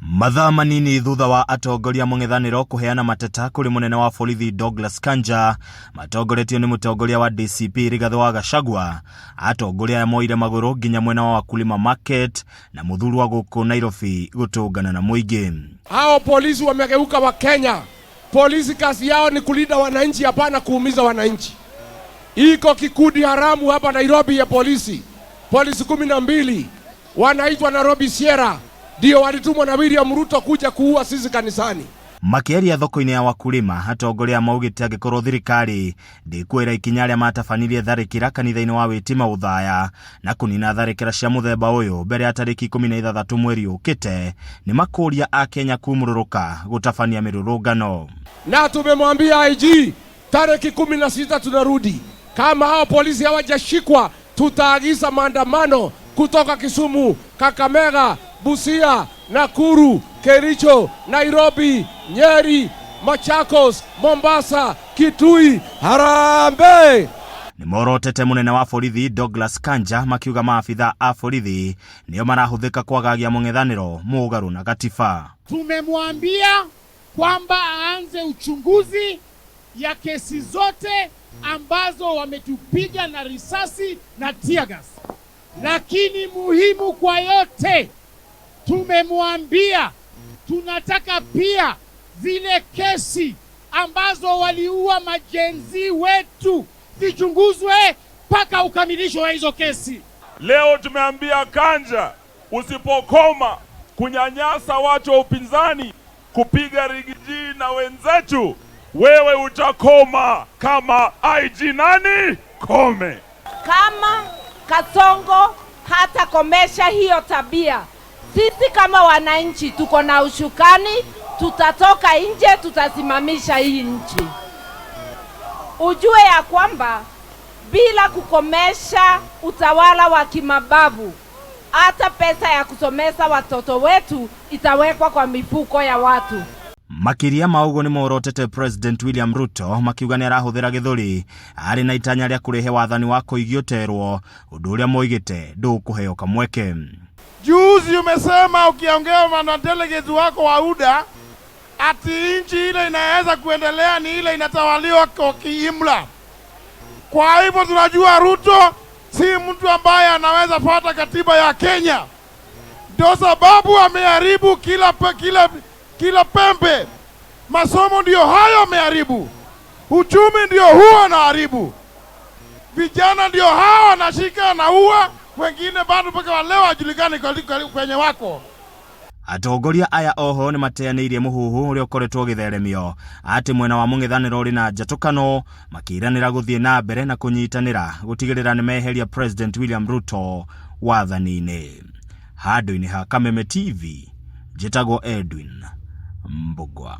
Mathaa manini thutha wa atongoria mũng'ethanĩro kũheana mateta kũrĩ mũnene wa borithi Douglas Kanja, matongoretio nĩ mũtongoria wa DCP Rigathĩ wa Gachagua, atongoria aya moire magũrũ nginya mwena wa Wakulima Market na mũthuri wa gũkũ Nairobi gũtũngana na mũingĩ. Hao polisi wamegeuka wa Kenya. Polisi kazi yao ni kulinda wananchi, hapana kuumiza wananchi. Iko kikundi haramu hapa Nairobi ya polisi 12 wanaitwa Nairobi Sierra, ndio walitumwa na William Ruto kuja kuua sisi kanisani. Makĩaria thoko-inĩ ya Wakulima, atongoria maugĩte angĩkorwo thirikari ndĩkuoera ikinya rĩa matafanirie tharĩkĩra kanitha-inĩ wa Wĩtima Ũthaya na kũnina tharĩkĩra cia mũthemba ũyũ mbere ya tarĩki 16 mweri ũkĩte, nĩ makũria a Kenya kumũrũrũka gũtabania mĩrũrũngano. Na tumemwambia IG tarĩki 16 tunarudi. Kama hao polisi hawajashikwa, tutaagiza maandamano kutoka Kisumu, Kakamega, Busia, Nakuru, Kericho, Nairobi, Nyeri, Machakos, Mombasa, Kitui, Harambee. Nĩ morotete mũnene wa borithi Douglas Kanja makiuga maafitha a borithi nĩo marahũthĩka kwagagia mũng'ethanĩro mũgarũ na gatiba. Tumemwambia kwamba aanze uchunguzi ya kesi zote ambazo wametupiga na risasi na tear gas. Lakini muhimu kwa yote, tumemwambia tunataka pia zile kesi ambazo waliua majenzi wetu zichunguzwe mpaka ukamilisho wa hizo kesi. Leo tumeambia Kanja, usipokoma kunyanyasa watu wa upinzani, kupiga rigiji na wenzetu, wewe utakoma kama IG nani Kome. Kama Kasongo hata komesha hiyo tabia, sisi kama wananchi tuko na ushukani, tutatoka nje, tutasimamisha hii nchi. Ujue ya kwamba bila kukomesha utawala wa kimabavu, hata pesa ya kusomesa watoto wetu itawekwa kwa mifuko ya watu. Makiria maugo nĩ morotete President William Ruto makiuga nĩ arahũthĩra gĩthũri arĩ na itanya rĩa kũrehe wathani wa kũigioterwo, ũndũ ũrĩa moigĩte ndũkũheo kamweke. Juzi umesema ukiongea na delegates wako wa UDA ati nchi ile inaweza kuendelea ni ile inatawaliwa kwa kiimla. Kwa hivyo tunajua Ruto si mtu ambaye anaweza fuata katiba ya Kenya. Ndio sababu ameharibu kila pembe. Masomo ndio hayo ameharibu. Uchumi ndio huo anaharibu. Vijana ndio hao wanashika na ua, wengine bado mpaka leo hajulikani kwenye wako. Atongoria aya oho nĩ mateanĩirie mũhuhu ũrĩa ũkoretwo ũgĩtheremio atĩ mwena wa mũng'ethanĩro ũrĩ na njatũkano, makĩĩranĩra gũthiĩ na mbere na kũnyitanĩra gũtigĩrĩra nĩ meheria President William Ruto wathani-inĩ. Handũ-inĩ ha Kameme TV, njĩtagwo Edwin Mbugua.